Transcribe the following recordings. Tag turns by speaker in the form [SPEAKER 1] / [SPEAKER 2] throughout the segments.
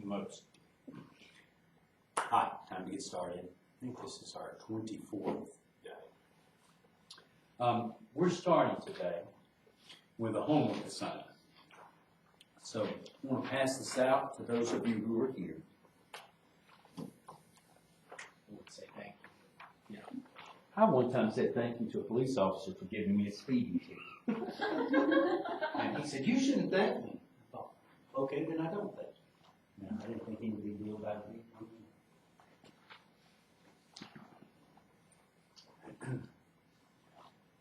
[SPEAKER 1] most. Hi, time to get started. I think this is our 24th day. We're starting today with a homework assignment. So I want to pass this out to those of you who are here. I want to say thank you. Yeah. I one time said thank you to a police officer for giving me a speeding ticket. And he said, "You shouldn't thank me." I thought, okay, then I don't thank you. No, I didn't think any big deal about it.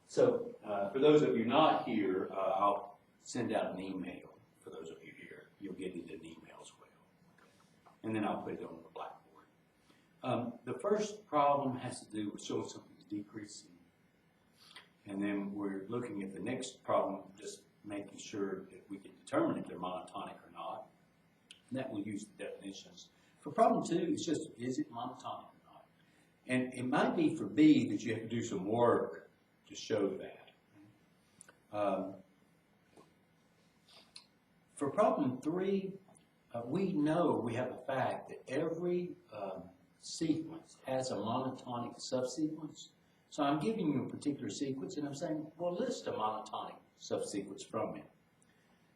[SPEAKER 1] So, for those of you not here, I'll send out an email. For those of you here, you'll get it in email as well. And then I'll put it on the blackboard. The first problem has to do with showing something's decreasing. And then we're looking at the next problem, just making sure that we can determine if they're monotonic or not. And that will use the definitions. For problem 2, it's just, is it monotonic or not? And it might be for B that you have to do some work to show that. For problem 3, we know, we have a fact that every sequence has a monotonic subsequence. So I'm giving you a particular sequence and I'm saying, well, list a monotonic subsequence from it.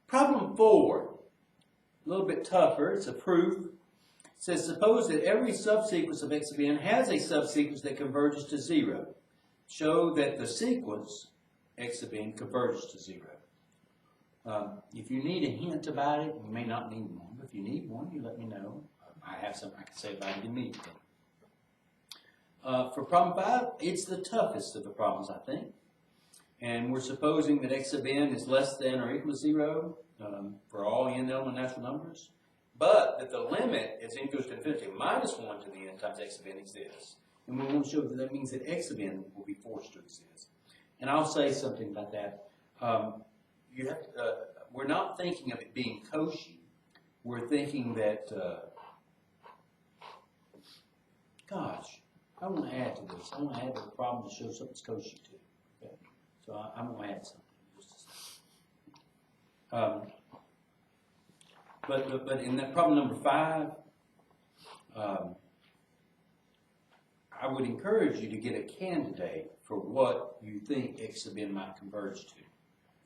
[SPEAKER 1] Problem 4, a little bit tougher, it's a proof. It says, suppose that every subsequence of x of n has a subsequence that converges to 0. Show that the sequence x of n converges to 0. If you need a hint about it, you may not need one, but if you need one, you let me know. I have something I can say about it immediately. For problem 5, it's the toughest of the problems, I think. And we're supposing that x of n is less than or equal to 0 for all n element natural numbers, but that the limit as n goes to infinity minus 1 to the n times x of n exists. And we want to show that that means that x of n will be forced to exist. And I'll say something about that. You have to, we're not thinking of it being Cauchy. We're thinking that, gosh, I want to add to this. I want to add to the problem to show something's Cauchy too. Okay? So I'm going to add something. Just a second. But in that problem number 5, I would encourage you to get a candidate for what you think x of n might converge to.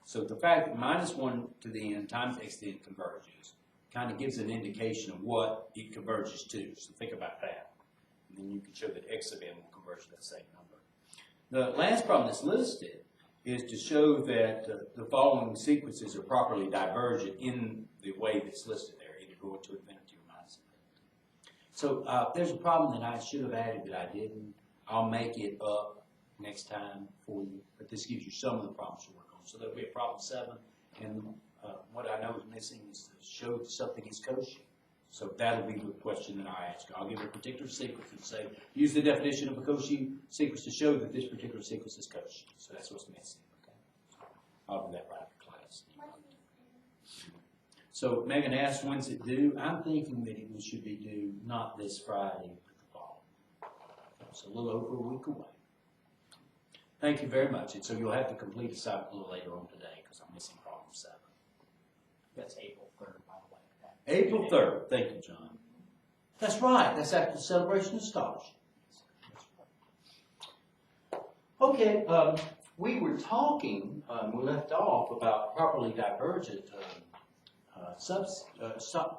[SPEAKER 1] So the fact that minus 1 to the n times x to the n converges kind of gives an indication of what it converges to. So think about that. And then you can show that x of n will converge to that same number. The last problem that's listed is to show that the following sequences are properly divergent in the way that's listed there, either going to infinity or minus infinity. So there's a problem that I should have added that I didn't. I'll make it up next time for you, but this gives you some of the problems to work on. So there'll be a problem 7, and what I know is missing is to show that something is Cauchy. So that'll be the question that I ask. I'll give a particular sequence and say, use the definition of a Cauchy sequence to show that this particular sequence is Cauchy. So that's what's missing. Okay? I'll do that right after class. So Megan asked, when's it due? I'm thinking that it should be due not this Friday, but the following. It's a little over a week away. Thank you very much. And so you'll have to complete the assignment a little later on today because I'm missing problem 7.
[SPEAKER 2] That's April 3rd, by the way.
[SPEAKER 1] April 3rd. Thank you, John. That's right. That's after the celebration of scholarship. Okay. We were talking, we left off about properly divergent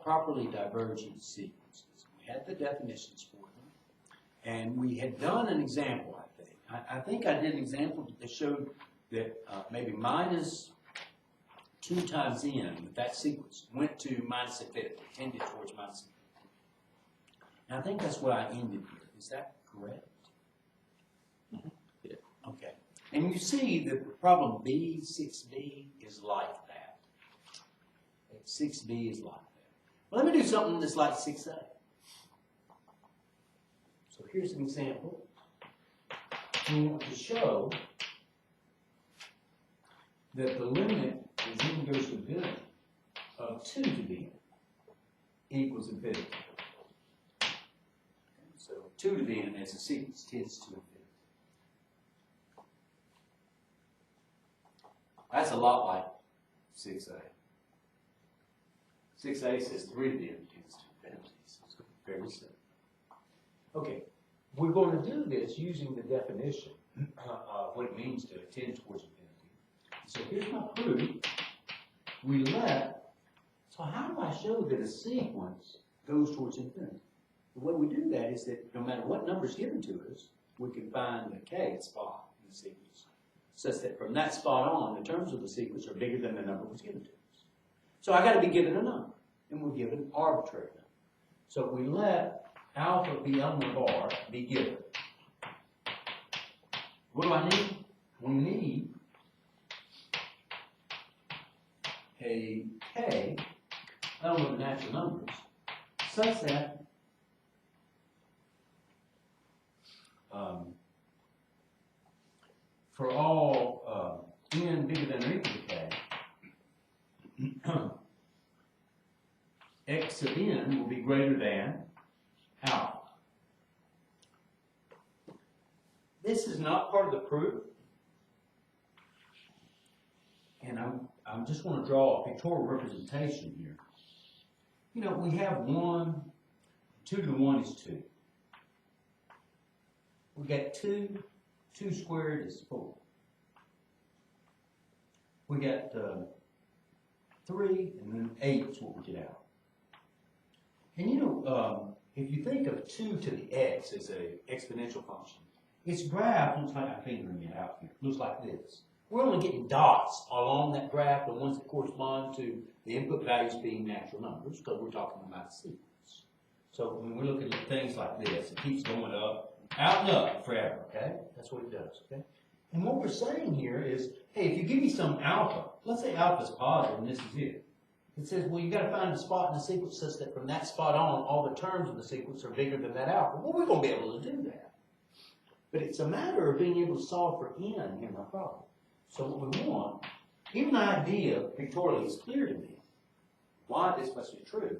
[SPEAKER 1] properly divergent sequences. We had the definitions for them, and we had done an example, I think. I think I did an example that showed that maybe minus 2 times n, that sequence went to minus infinity, tended towards minus infinity. And I think that's what I ended with. Is that correct? Mm-hmm. Yeah. Okay. And you see that problem B, 6B, is like that. 6B is like that. Well, let me do something that's like 6A. So here's an example. We want to show that the limit as n goes to infinity of 2 to the n equals infinity. So 2 to the n as a sequence tends to infinity. That's a lot like 6a. 6a says 3 to the n tends to infinity.
[SPEAKER 3] penalties. It's very simple. Okay, we're going to do this using the definition of what it means to attend towards a penalty. So here's my proof. So how do I show that a sequence goes towards infinity? The way we do that is that no matter what number is given to us, we can find the k spot in the sequence, such that from that spot on, the terms of the sequence are bigger than the number was given to us. So I got to be given a number, and we're given an arbitrary number. So we let alpha be element of R be given. What do I need? We need a k element of natural numbers such that for all n bigger than or equal to k, x of n will be greater than alpha. This is not part of the proof, and I'm just going to draw a pictorial representation here. You know, we have 1, 2 to the 1 is 2. We got 2 squared is 4. We got 3, and then 8 is what we get out. And you know, if you think of 2 to the x as an exponential function, its graph looks like I'm fingering it out here. Looks like this. We're only getting dots along that graph, the ones that correspond to the input values being natural numbers, because we're talking about a sequence. So when we're looking at things like this, it keeps going up, out and up forever, okay? That's what it does, okay? And what we're saying here is, hey, if you give me some alpha, let's say alpha is positive and this is it. It says, well, you got to find a spot in the sequence such that from that spot on, all the terms of the sequence are bigger than that alpha. Well, we're going to be able to do that. But it's a matter of being able to solve for n in my problem. So what we want, even the idea pictorially is clear to me. Why this must be true.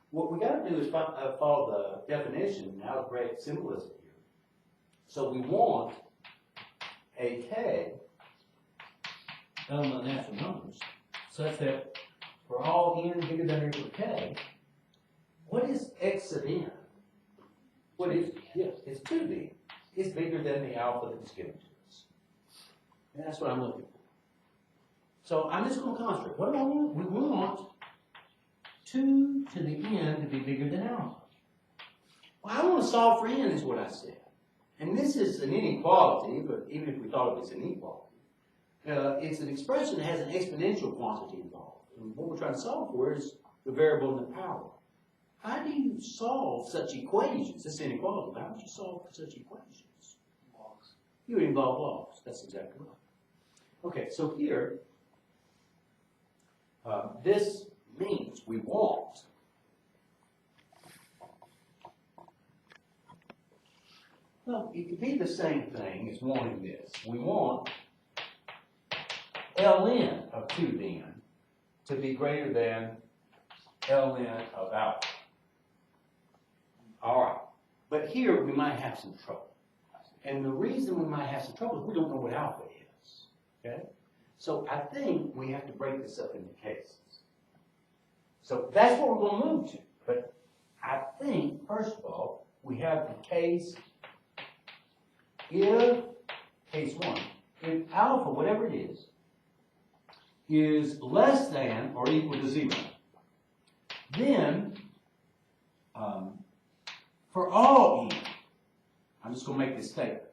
[SPEAKER 3] What we got to do is follow the definition and algebraic symbolism here. So we want a k element of natural numbers such that for all n bigger than or equal to k, what is x of n? What is it? Yes, it's 2b. It's bigger than the alpha that's given to us. And that's what I'm looking for. So I'm just going to concentrate. What do I want? We want 2 to the n to be bigger than alpha. Well, I want to solve for n is what I said. And this is an inequality, but even if we thought of it as an equality, it's an expression that has an exponential quantity involved. And what we're trying to solve for is the variable in the power. How do you solve such equations? This inequality. How would you solve for such equations? Logs. You would involve logs. That's exactly right. Okay, so here, this means we want well, it could be the same thing as wanting this. We want Ln of 2n to be greater than Ln of alpha. All right. But here we might have some trouble. And the reason we might have some trouble is we don't know what alpha is. Okay? So I think we have to break this up into cases. So that's what we're going to move to. But I think, first of all, we have the case if, case 1, if alpha, whatever it is less than or equal to 0, then for all n, I'm just going to make this statement,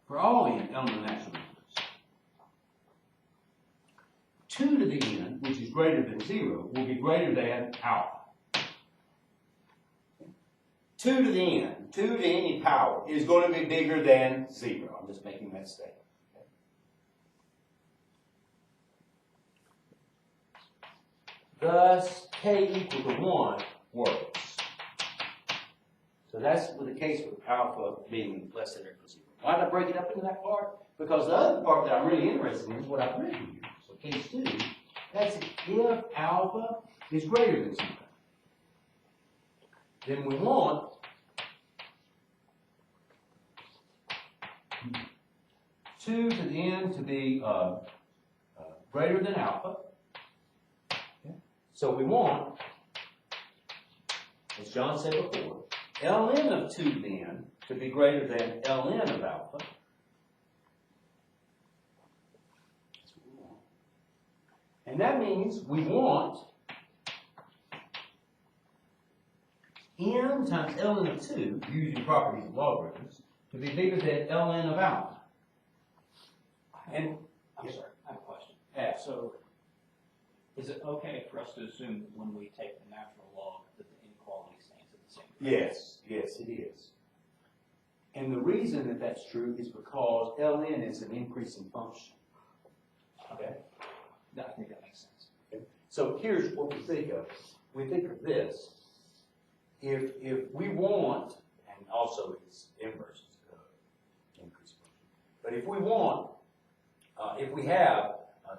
[SPEAKER 3] for all n element of natural numbers, 2 to the n, which is greater than 0, will be greater than alpha. 2 to the n, 2 to any power, is going to be bigger than 0. I'm just making that statement. Okay? Thus, k equal to 1 works. So that's with the case with alpha being less than or equal to 0. Why did I break it up into that part? Because the other part that I'm really interested in is what I've written here. So case 2, that's if alpha is greater than 0. Then we want 2 to the n to be greater than alpha. Okay. So we want as John said before, ln of 2 then to be greater than ln of alpha. And that means we want n times ln of 2, using properties of logarithms, to be bigger than ln of alpha. And
[SPEAKER 2] I'm sorry, I have a question.
[SPEAKER 3] Yeah.
[SPEAKER 2] So, is it okay for us to assume that when we take the natural log, that the inequality stays at the same?
[SPEAKER 3] yes, yes, it is. And the reason that that's true is because ln is an increasing function. Okay?
[SPEAKER 2] I think that makes sense.
[SPEAKER 3] So here's what we think of. We think of this. If we want, and also it's inverse, increase function. But if we want, if we have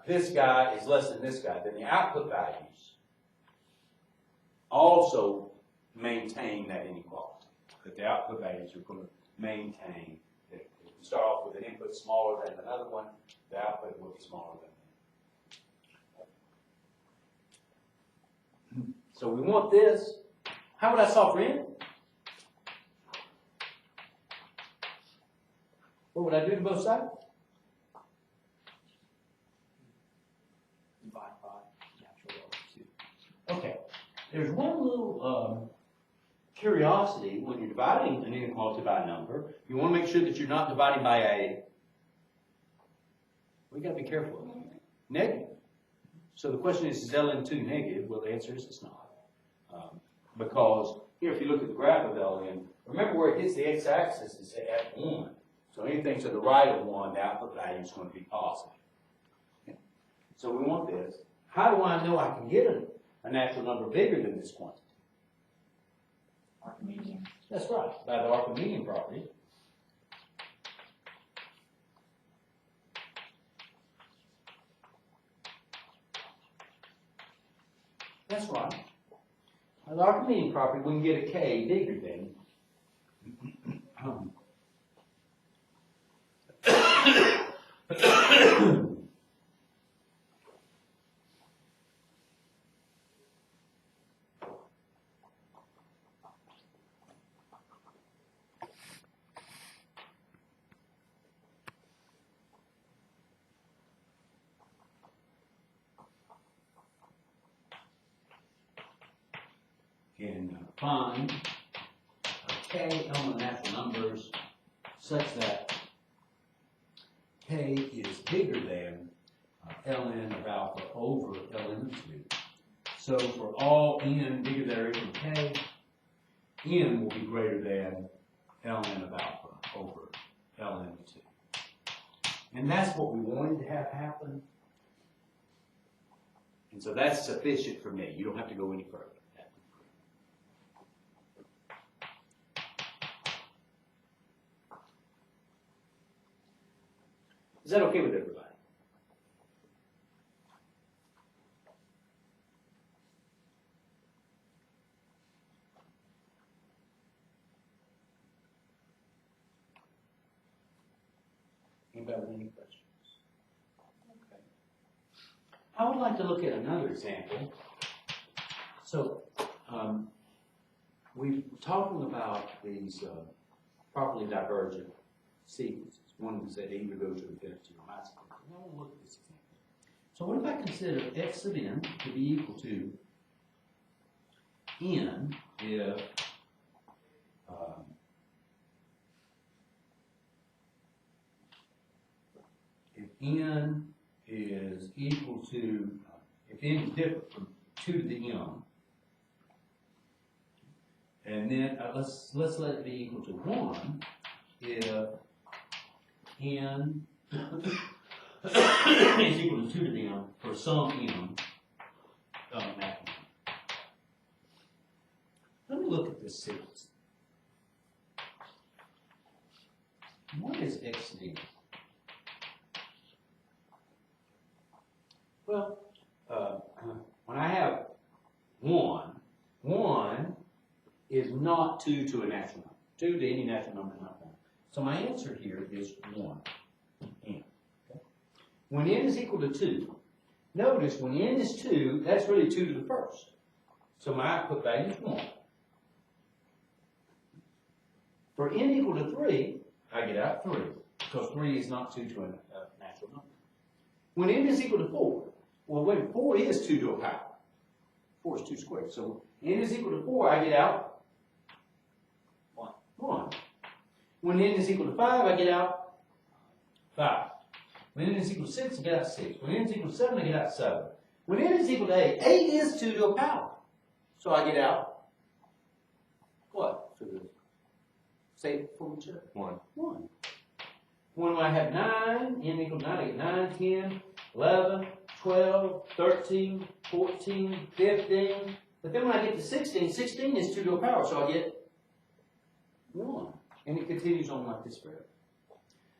[SPEAKER 3] this guy is less than this guy, then the output values also maintain that inequality. That the output values are going to maintain. If we start off with an input smaller than another one, the output will be smaller than that. So we want this. How would I solve for n? What would I do to both sides?
[SPEAKER 2] Divide by natural log of 2.
[SPEAKER 3] Okay. There's one little curiosity when you're dividing an inequality by a number. You want to make sure that you're not dividing by a, we got to be careful, negative. So the question is ln2 negative? Well, the answer is it's not. Because here, if you look at the graph of ln, remember where it hits the x-axis is at 1. So anything to the right of 1, the output value is going to be positive. Okay. So we want this. How do I know I can get a natural number bigger than this quantity?
[SPEAKER 2] Archimedean.
[SPEAKER 3] That's right, by the Archimedean property. That's right. By the Archimedean property, we can get a k bigger than can find a k element of natural numbers such that k is bigger than ln of alpha over ln of 2. So for all n bigger than or equal to k, n will be greater than ln of alpha over ln of 2. And that's what we wanted to have happen. And so that's sufficient for me. You don't have to go any further. Is that okay with everybody? Anybody have any questions? Okay. I would like to look at another example. So, we're talking about these properly divergent sequences. One is that either go to infinity or minus infinity. I want to look at this example. So what if I consider x of n to be equal to n if n is equal to, if n is different from 2 to the m, and then let's let it be equal to 1 if n is equal to 2 to the m for some m maximum. Let me look at this sequence. What is x of n? Well, when I have 1 is not 2 to a natural number. 2 to any natural number is not 1. So my answer here is 1, n. Okay? When n is equal to 2, notice when n is 2, that's really 2 to the first. So my output value is 1. For n equal to 3, I get out 3, because 3 is not 2 to a natural number. When n is equal to 4, well, wait, 4 is 2 to a power. 4 is 2 squared. So n is equal to 4, I get out 1. When n is equal to 5, I get out 5. When n is equal to 6, I get out 6. When n is equal to 7, I get out 7. When n is equal to 8, 8 is 2 to a power. So I get out what? Say it for me, sir. 1. When I have 9, n equal to 9, I get 9, 10, 11, 12, 13, 14, 15. But then when I get to 16, 16 is 2 to a power, so I get 1. And it continues on like this forever.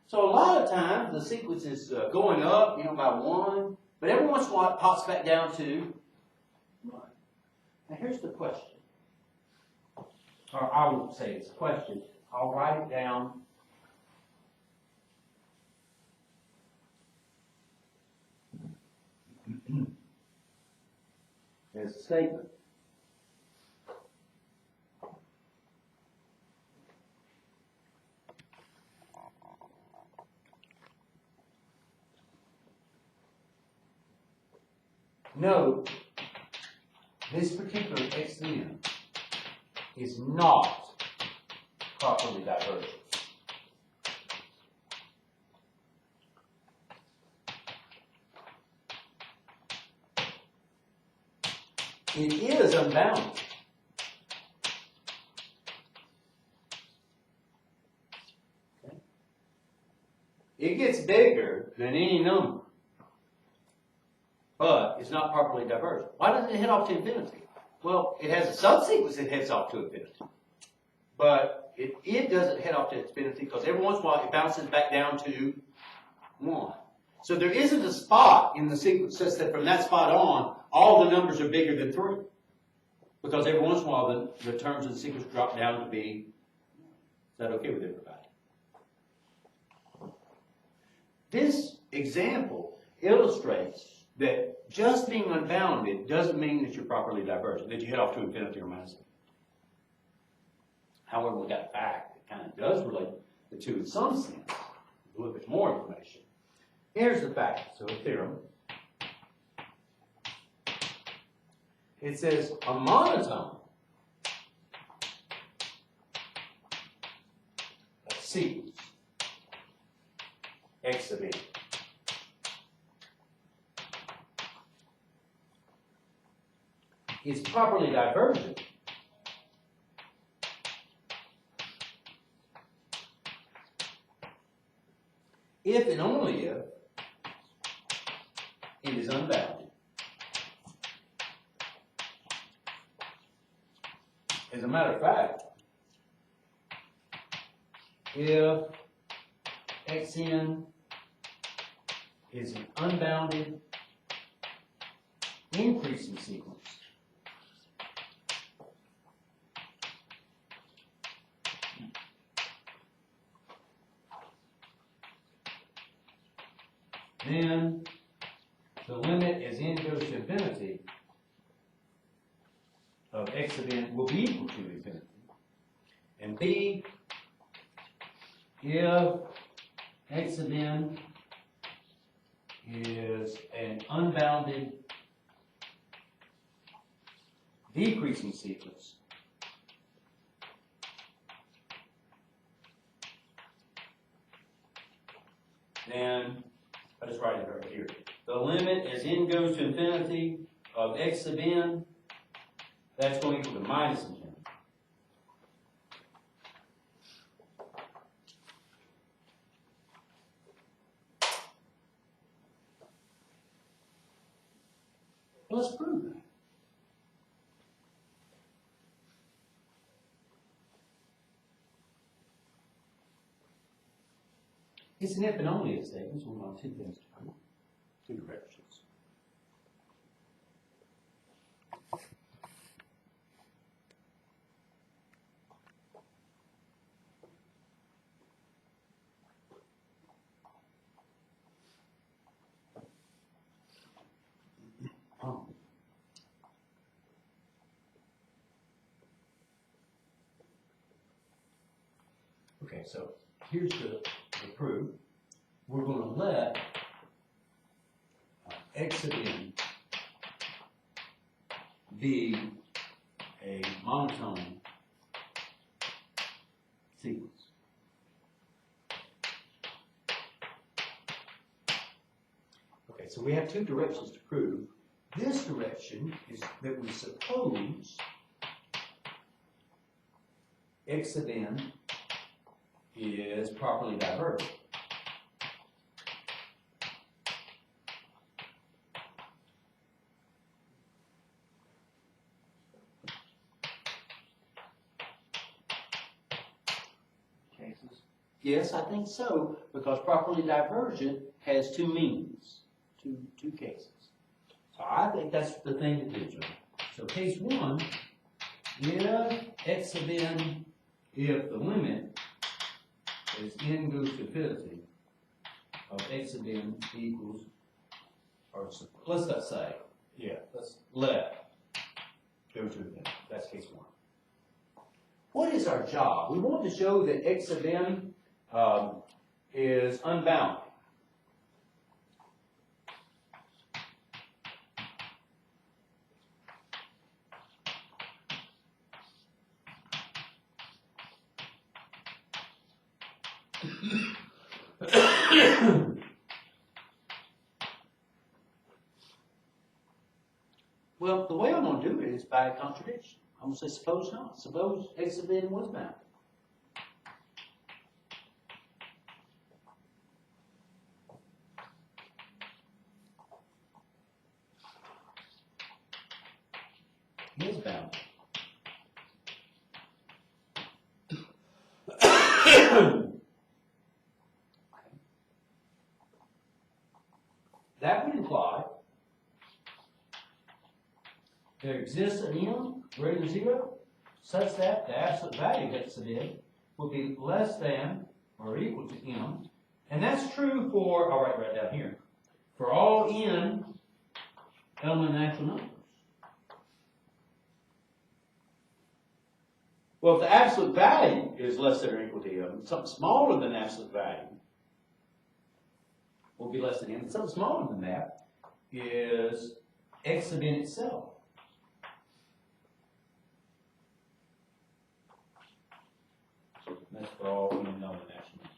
[SPEAKER 3] So a lot of times the sequence is going up, by 1, but every once in a while it pops back down to 1. Now here's the question. Or I won't say it's a question. I'll write it down. As a statement. Note, this particular XN is not properly divergent. It is unbounded. Okay. It gets bigger than any number, but it's not properly divergent. Why doesn't it head off to infinity? Well, it has a subsequence that heads off to infinity. But it doesn't head off to infinity because every once in a while it bounces back down to 1. So there isn't a spot in the sequence such that from that spot on, all the numbers are bigger than 3. Because every once in a while the terms in the sequence drop down to be, is that okay with everybody? This example illustrates that just being unbounded doesn't mean that you're properly divergent, that you head off to infinity or minus infinity. However, we got a fact that kind of does relate the two in some sense, a little bit more information. Here's the fact, so a theorem. It says a monotone of sequence x sub n is properly divergent if and only if it is unbounded. As a matter of fact, if xn is an unbounded increasing sequence, then the limit as n goes to infinity of x sub n will be equal to infinity. And b, if x sub n is an unbounded decreasing sequence, then I just write it right here. The limit as n goes to infinity of x sub n, that's going to equal to minus infinity. Well, let's prove that. It's an if and only if statement, so we're going to two things to prove. Two directions. Okay, so here's the proof. We're gonna let x sub n be a monotone sequence. Okay, so we have two directions to prove. This direction is that we suppose x sub n is properly divergent.
[SPEAKER 2] Cases.
[SPEAKER 3] Yes, I think so, because properly divergent has two meanings, two cases. So I think that's the thing to do, Joe. So case one, if x sub n, if the limit as n goes to infinity of x sub n equals, or let's not say, let's let go to infinity. That's case one. What is our job? We want to show that x sub n is unbounded. Well, the way I'm going to do it is by a contradiction. I'm going to say, suppose not. Suppose x sub n was bounded. Is bounded. That would imply there exists an m greater than 0 such that the absolute value of x sub n would be less than or equal to m. And that's true for, I'll write right down here, for all n element natural numbers. Well, if the absolute value is less than or equal to m, something smaller than absolute value will be less than m. Something smaller than that is x sub n itself. That's for all n known natural numbers.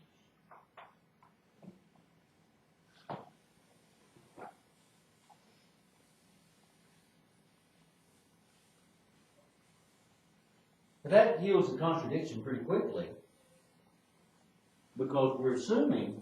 [SPEAKER 3] But that yields a contradiction pretty quickly, because we're assuming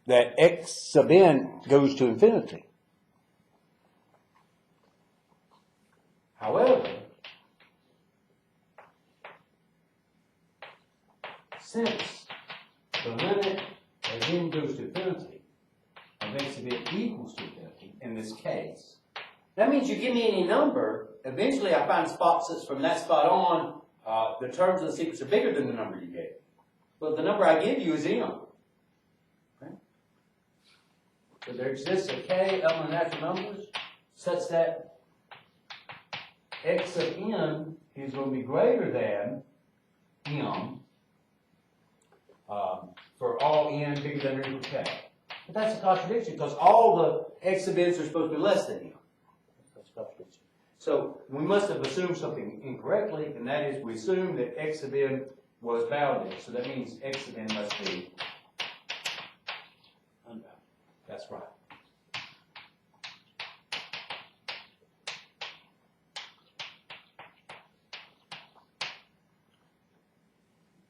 [SPEAKER 3] that x sub n goes to infinity. However, since the limit as n goes to infinity of x sub n equals to infinity in this case, that means you give me any number, eventually I find spots that's from that spot on, the terms of the sequence are bigger than the number you gave. Well, the number I give you is m. Okay? So there exists a k element of natural numbers such that x of n is going to be greater than m for all n bigger than or equal to k. But that's a contradiction, because all the x sub n's are supposed to be less than m. That's a contradiction. So we must have assumed something incorrectly, and that is we assumed that x sub n was bounded. So that means x sub n must be unbounded. That's right.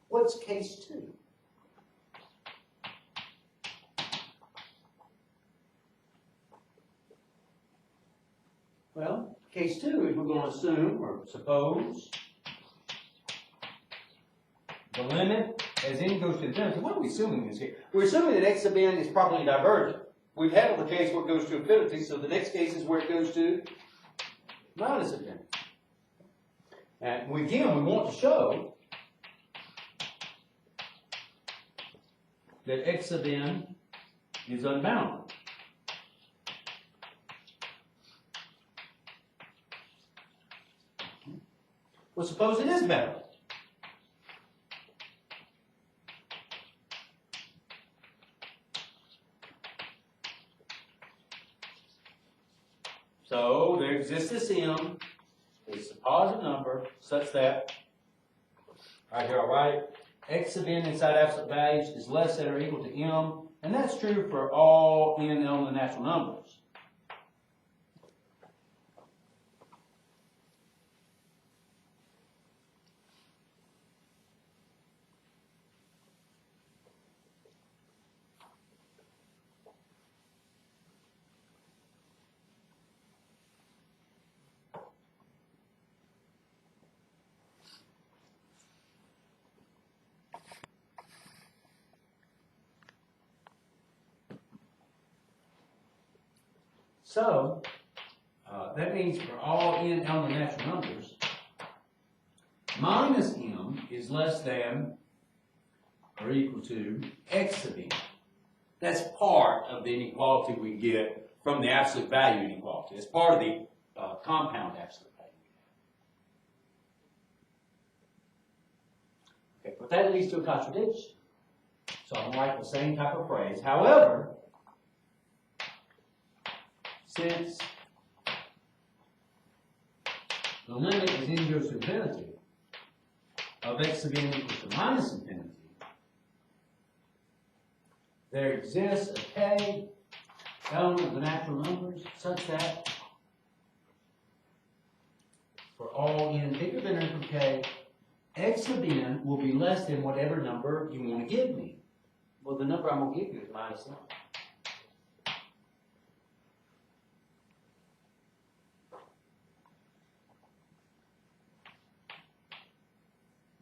[SPEAKER 3] What's case 2? Well, case 2 is we're going to assume or suppose the limit as n goes to infinity. What are we assuming this here? We're assuming that x sub n is properly divergent. We've handled the case where it goes to infinity, so the next case is where it goes to minus infinity. And again, we want to show that x sub n is unbounded. Well, suppose it is bounded. So there exists this m, it's a positive number such that, right here I'll write, x sub n inside absolute values is less than or equal to m, and that's true for all n element of natural numbers. So, that means for all n element natural numbers, minus m is less than or equal to x sub n. That's part of the inequality we get from the absolute value inequality. It's part of the compound absolute value. Okay, but that leads to a contradiction. So I'm going to write the same type of phrase. However, since the limit as n goes to infinity of x sub n equals to minus infinity, there exists a k element of the natural numbers such that for all n bigger than or equal to k, x sub n will be less than whatever number you want to give me. Well, the number I'm going to give you is minus n.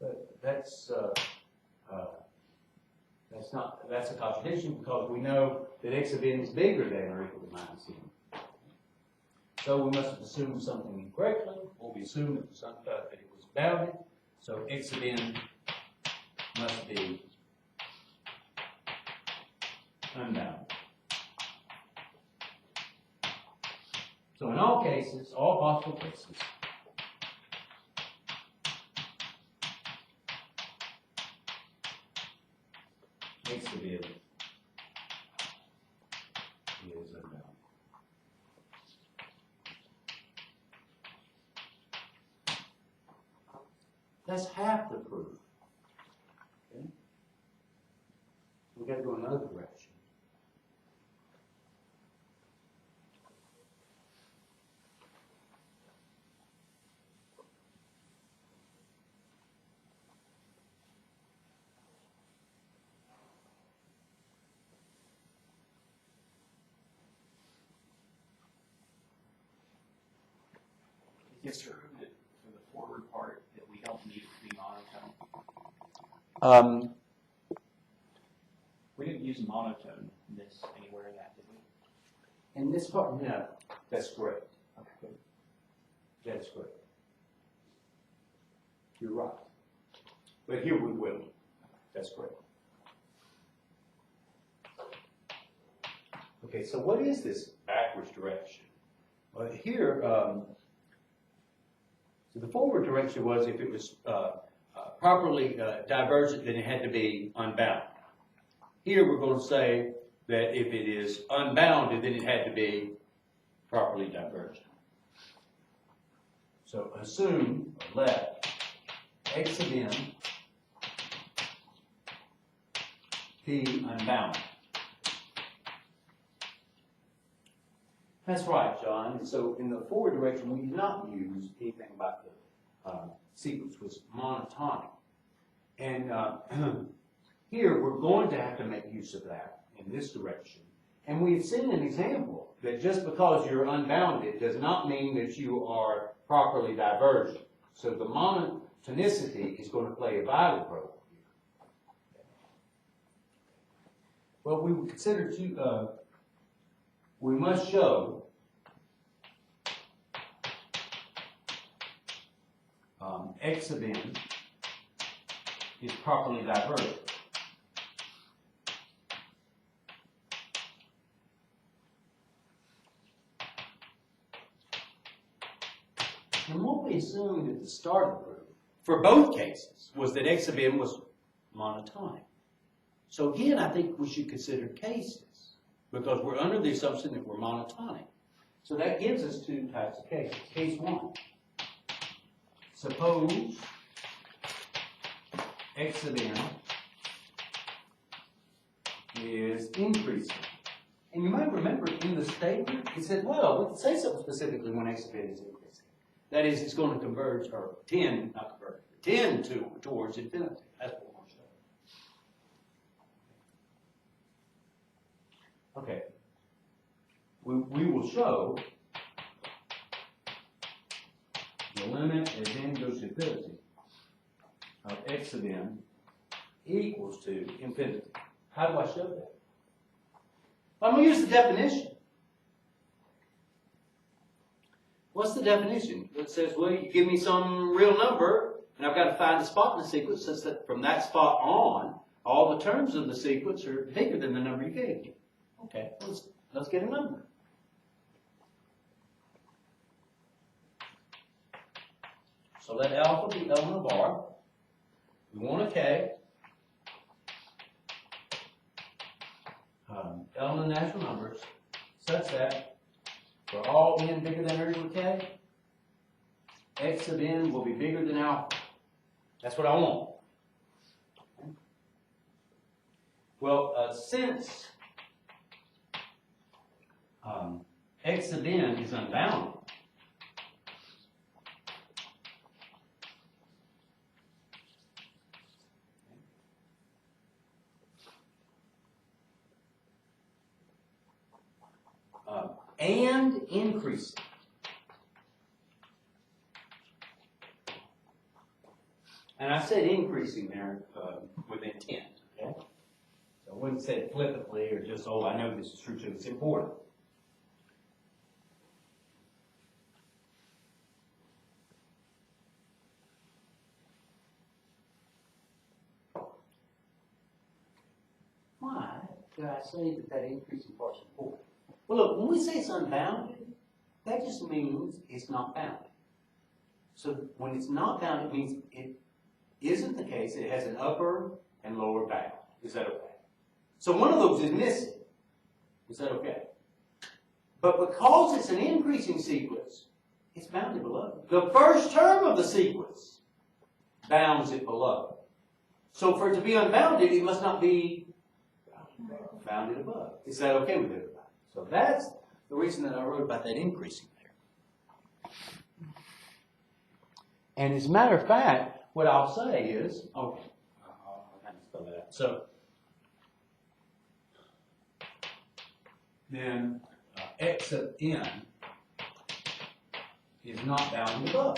[SPEAKER 3] But that's a contradiction because we know that x sub n is bigger than or equal to minus n. So we must have assumed something incorrectly, or we assumed that it was bounded. So x sub n must be unbounded. So in all cases, all possible cases, x sub n is unbounded. That's half the proof. Okay? We've got to go another direction.
[SPEAKER 2] Yes, sir. For the forward part, that we don't need it to be monotone. We didn't use monotone in this anywhere in that, did we?
[SPEAKER 3] In this part, no, that's correct. Okay. That's correct. You're right. But here we will. That's correct. Okay, so what is this backwards direction? Well, here, so the forward direction was if it was properly divergent, then it had to be unbound. Here we're going to say that if it is unbounded, then it had to be properly divergent. So assume, or let, x sub n be unbounded. That's right, John. And so in the forward direction, we did not use anything about the sequence was monotonic. And here, we're going to have to make use of that in this direction. And we've seen an example that just because you're unbounded does not mean that you are properly divergent. So the monotonicity is going to play a vital role here. Well, we would consider we must show x sub n is properly divergent.
[SPEAKER 1] assumed at the start of the proof, for both cases, was that x sub n was monotonic. So again, I think we should consider cases, because we're under the assumption that we're monotonic. So that gives us two types of cases. Case one, suppose x sub n is increasing. And you might remember in the statement, it said, well, we can say something specifically when x sub n is increasing. That is, it's going to converge, or tend, not converge, tend towards infinity. That's what we want to show. Okay. We will show the limit as n goes to infinity of x sub n equals to infinity. How do I show that? Well, I'm going to use the definition. What's the definition? It says, well, you give me some real number, and I've got to find a spot in the sequence such that from that spot on, all the terms of the sequence are bigger than the number you gave me. Okay, let's get a number. So let alpha be element of R. We want a K. Element of natural numbers such that for all n bigger than or equal to K, x sub n will be bigger than alpha. That's what I want. Okay. Well, since x sub n is unbounded, and increasing. And I said increasing there with intent. Okay? So I wouldn't say it flippantly or just, oh, I know this is true too. It's important. Why did I say that increasing part is important? Well, look, when we say it's unbounded, that just means it's not bounded. So when it's not bounded, it means it isn't the case. It has an upper and lower bound. Is that okay? So one of those is missing. Is that okay? But because it's an increasing sequence, it's bounded below. The first term of the sequence bounds it below. So for it to be unbounded, it must not be bounded above. Is that okay with everybody? So that's the reason that I wrote about that increasing there. And as a matter of fact, what I'll say is, okay, I'll kind of spell that out. So then x sub n is not bounded above.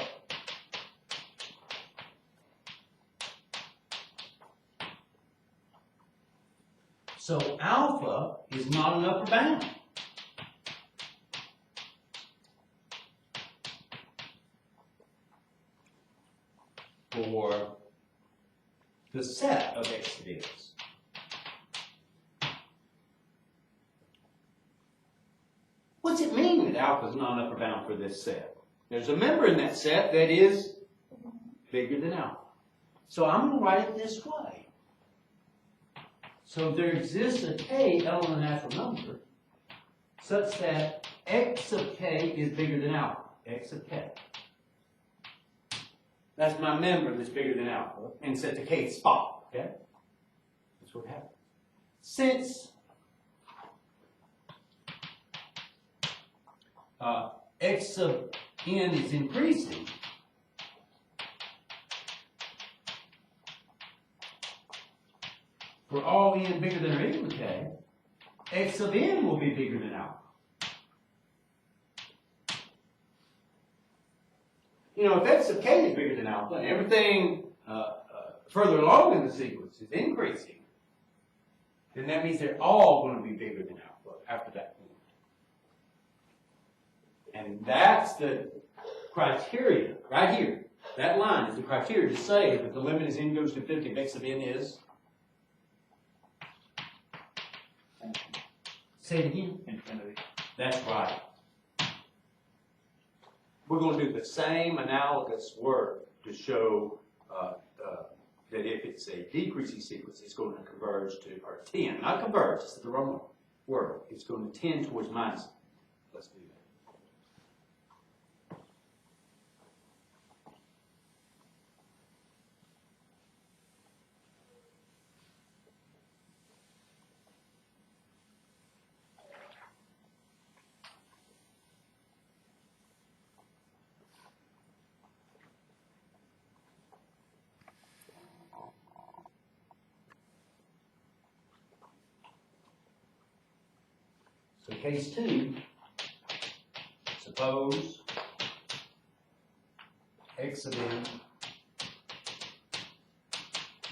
[SPEAKER 1] So alpha is not an upper bound. For the set of x sub n's. What's it mean that alpha is not an upper bound for this set? There's a member in that set that is bigger than alpha. So I'm going to write it this way. So there exists a k element of natural number such that x sub k is bigger than alpha. X sub k. That's my member that's bigger than alpha and set to kth spot. Okay? That's what happens. Since x sub n is increasing, for all n bigger than or equal to k, x sub n will be bigger than alpha. You know, if x sub k is bigger than alpha and everything further along in the sequence is increasing, then that means they're all going to be bigger than alpha after that point. And that's the criteria right here. That line is the criteria to say that the limit as n goes to infinity of x sub n is. Say it again.
[SPEAKER 2] Infinity.
[SPEAKER 1] That's right.
[SPEAKER 3] we're gonna do the same analogous work to show, that if it's a decreasing sequence, it's going to converge to, or tend, not converge, it's the wrong word. It's going to tend towards minus. Let's do that. So case 2, suppose x of n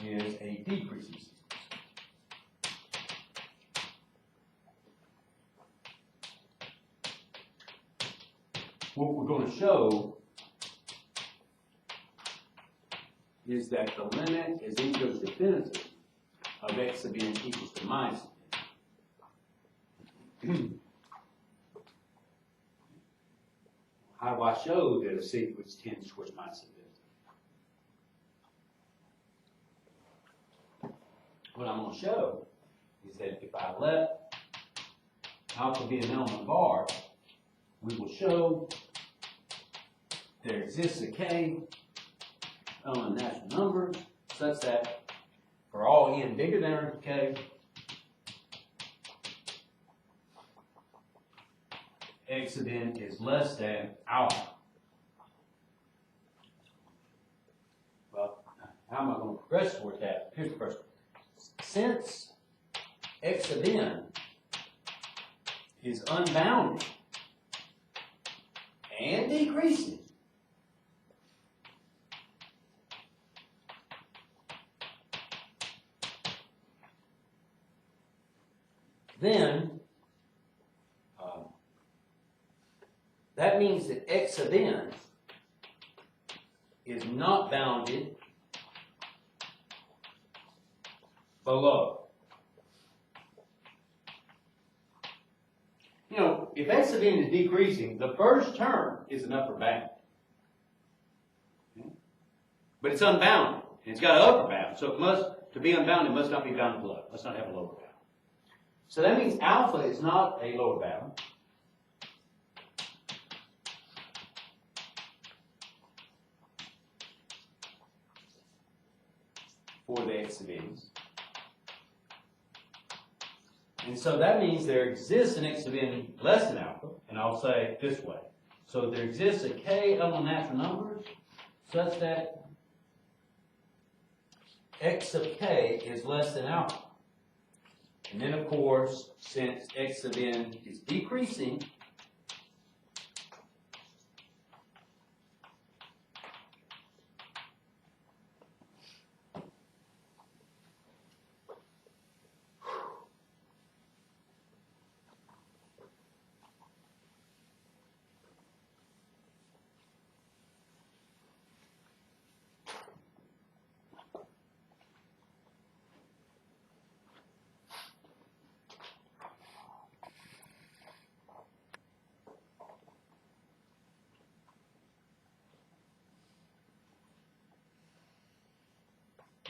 [SPEAKER 3] is a decreasing sequence. What we're going to show is that the limit as n goes to infinity of x of n equals to minus how do I show that a sequence tends towards minus infinity? What I'm going to show is that if I let alpha be an element of R, we will show there exists a k element of natural numbers such that for all n bigger than or k, x of n is less than alpha. Well, how am I going to progress toward that? Here's the first one. Since x of n is unbounded and decreasing, then that means that x of n is not bounded below. You know, if x of n is decreasing, the first term is an upper bound. But it's unbounded. And it's got an upper bound. So it must, to be unbounded, it must not be bounded below. It must not have a lower bound. So that means alpha is not a lower bound. For the x of n's. And so that means there exists an x of n less than alpha, and I'll say it this way. So there exists a k element of natural numbers such that x of k is less than alpha. And then, of course, since x of n is decreasing,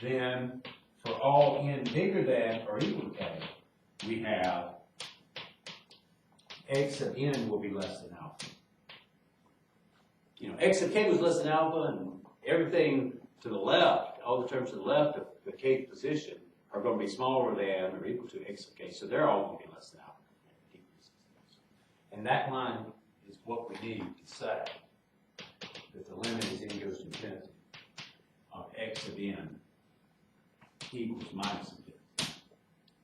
[SPEAKER 3] then for all n bigger than or equal to k, we have x of n will be less than alpha. You know, x of k was less than alpha, and everything to the left, all the terms to the left of the kth position are going to be smaller than or equal to x of k, so they're all going to be less than alpha. And that line is what we need to say that the limit as n goes to infinity of x of n equals minus infinity.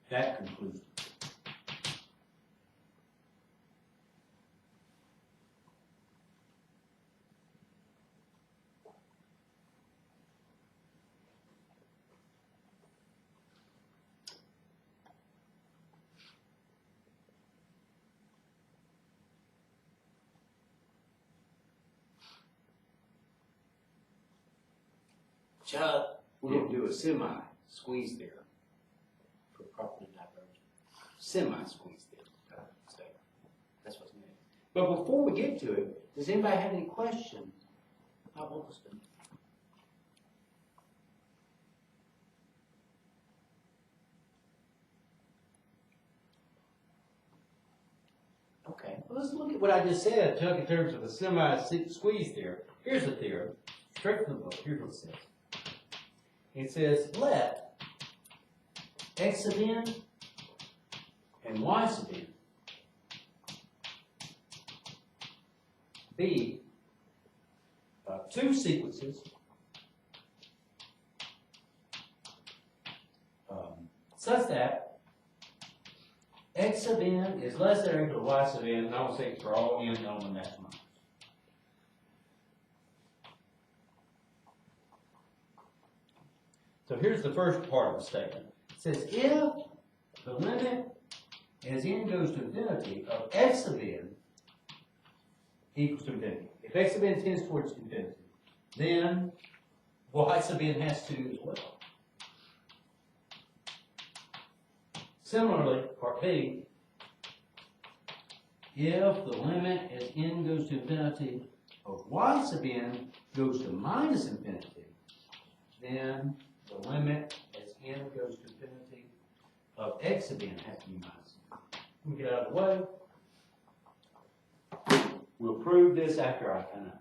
[SPEAKER 3] That concludes it. Chuck, we're going to do a semi-squeeze theorem for property divergent. Semi-squeeze theorem. That's what's needed. But before we get to it, does anybody have any questions about what was done? Okay, well, let's look at what I just said, Chuck, in terms of a semi-squeeze theorem. Here's the theorem, straight from the book. Here's what it says. It says, let x sub n and y sub n be two sequences such that x sub n is less than or equal to y sub n, and I will say it's for all n known in that number. So here's the first part of the statement. It says, if the limit as n goes to infinity of x sub n equals to infinity. If x sub n tends towards infinity, then y sub n has to as well. Similarly, part B, if the limit as n goes to infinity of y sub n goes to minus infinity, then the limit as n goes to infinity of x sub n has to be minus infinity. Let me get out of the way. We'll prove this after I kind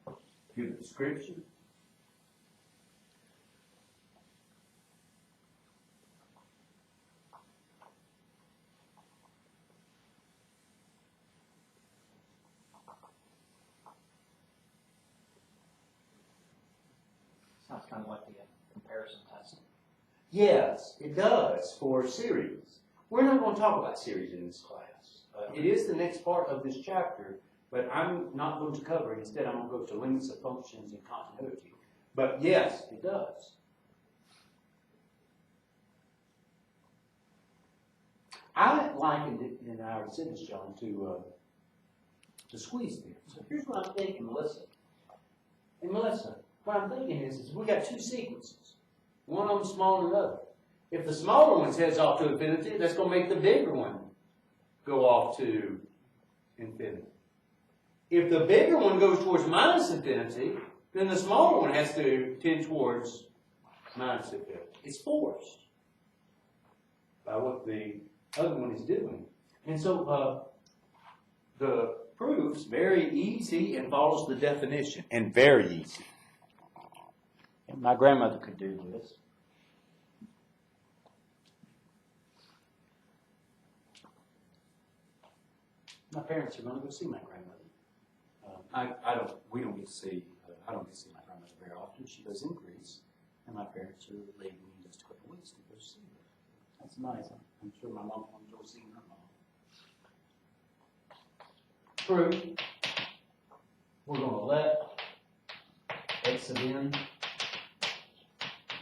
[SPEAKER 3] of give the description.
[SPEAKER 2] Sounds kind of like the comparison test.
[SPEAKER 3] Yes, it does for series. We're not going to talk about series in this class. It is the next part of this chapter, but I'm not going to cover it. Instead, I'm going to go to limits of functions and continuity. But yes, it does. I likened it, and I already said this, John, to squeeze theorem. So here's what I'm thinking, Melissa. And Melissa, what I'm thinking is we got two sequences. One of them smaller than the other. If the smaller one heads off to infinity, that's going to make the bigger one go off to infinity. If the bigger one goes towards minus infinity, then the smaller one has to tend towards minus infinity. It's forced by what the other one is doing. And so the proof's very easy and follows the definition, and very easy. And my grandmother could do this. My parents are going to go see my grandmother. We don't get to see, I don't get to see my grandmother very often. She does in Greece, and my parents are leaving in just a couple of weeks to go see her. That's nice. I'm sure my mom wants to go see her mom. Proof. We're going to let x sub n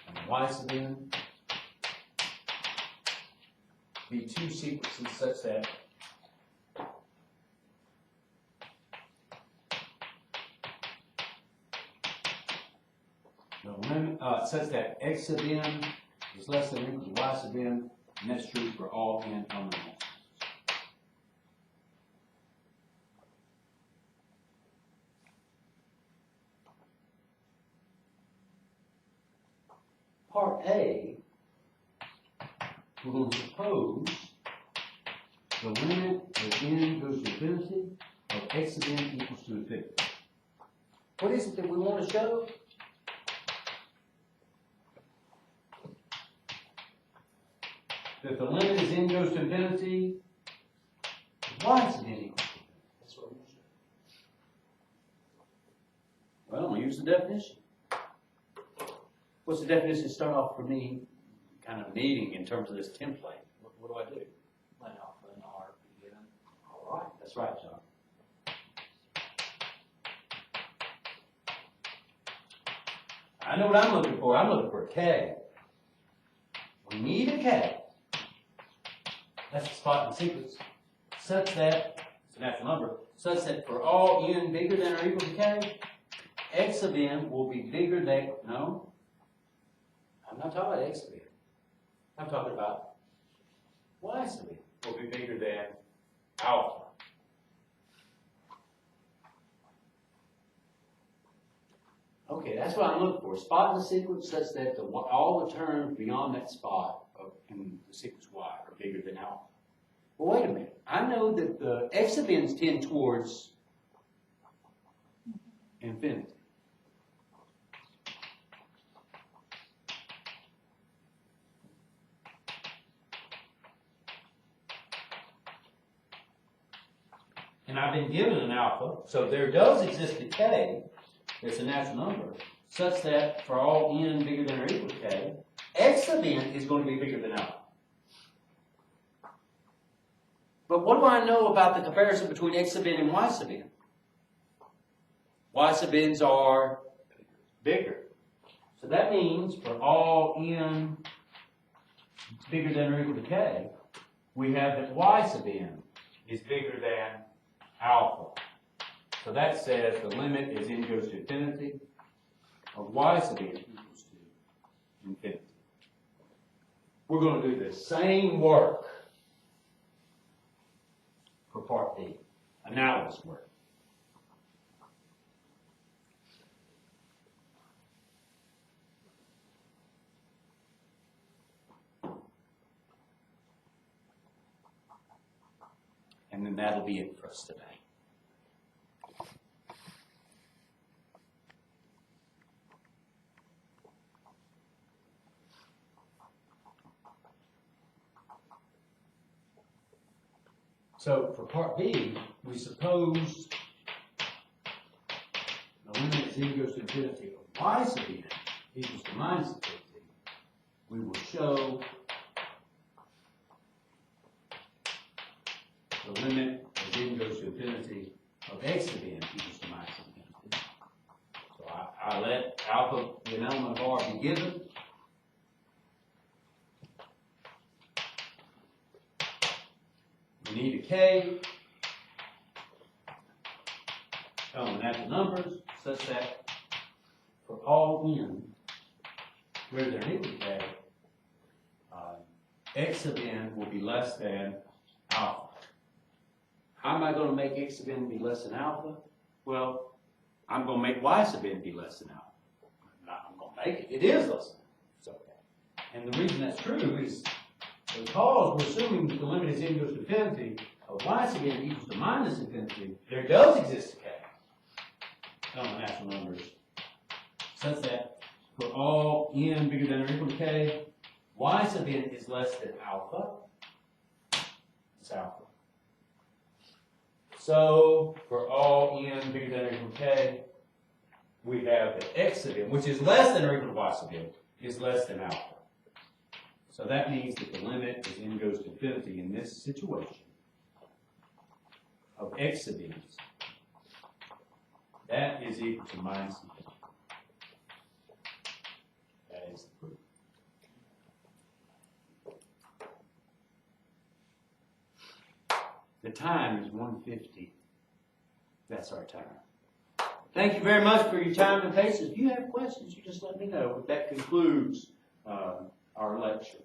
[SPEAKER 3] and y sub n be two sequences such that the limit such that x sub n is less than or equal to y sub n, and that's true for all n unknown. Part A, we're going to suppose the limit as n goes to infinity of x sub n equals to infinity. What is it that we want to show? That the limit as n goes to infinity, y sub n equals to infinity. That's what we're going to show. Well, I'm going to use the definition. What's the definition start off for me kind of needing in terms of this template? What do I do?
[SPEAKER 2] Let alpha and R be given.
[SPEAKER 3] All right, that's right, John. I know what I'm looking for. I'm looking for a K. We need a K. That's the spot in the sequence. Such that, it's a natural number, such that for all n bigger than or equal to K, x of n will be bigger than, no, I'm not talking about x sub n. I'm talking about y sub n will be bigger than alpha.
[SPEAKER 1] Okay, that's what I'm looking for, a spot in the sequence such that all the terms beyond that spot in the sequence Y are bigger than alpha. Well, wait a minute, I know that the exhibins tend towards infinity. And I've been given an alpha, so there does exist a k, it's a natural number, such that for all n bigger than or equal to k, x sub n is going to be bigger than alpha. But what do I know about the comparison between x sub n and y sub n? Y sub n's are bigger. So that means for all n bigger than or equal to k, we have that y sub n is bigger than alpha. So that says the limit as n goes to infinity of y sub n equals to infinity. We're going to do the same work for part B, analogous work. And then that'll be it for us today. So for part B, we suppose the limit as n goes to infinity of y sub n equals to minus infinity. We will show the limit as n goes to infinity of x sub n equals to minus infinity. So I let alpha be an element of R be given. We need a k, element natural numbers, such that for all n greater than or equal to k, x sub n will be less than alpha. How am I going to make x sub n be less than alpha? Well, I'm going to make y sub n be less than alpha. I'm going to make it. It is less than alpha. It's okay. And the reason that's true is because we're assuming that the limit as n goes to infinity of y sub n equals to minus infinity, there does exist a k, element natural numbers, such that for all n bigger than or equal to k, y sub n is less than alpha. It's alpha. So for all n bigger than or equal to k, we have that x sub n, which is less than or equal to y sub n, is less than alpha. So that means that the limit as n goes to infinity in this situation of x sub n, that is equal to minus infinity. That is the proof. The time is 1:50. That's our time. Thank you very much for your time and patience. If you have questions, you just let me know. But that concludes our lecture.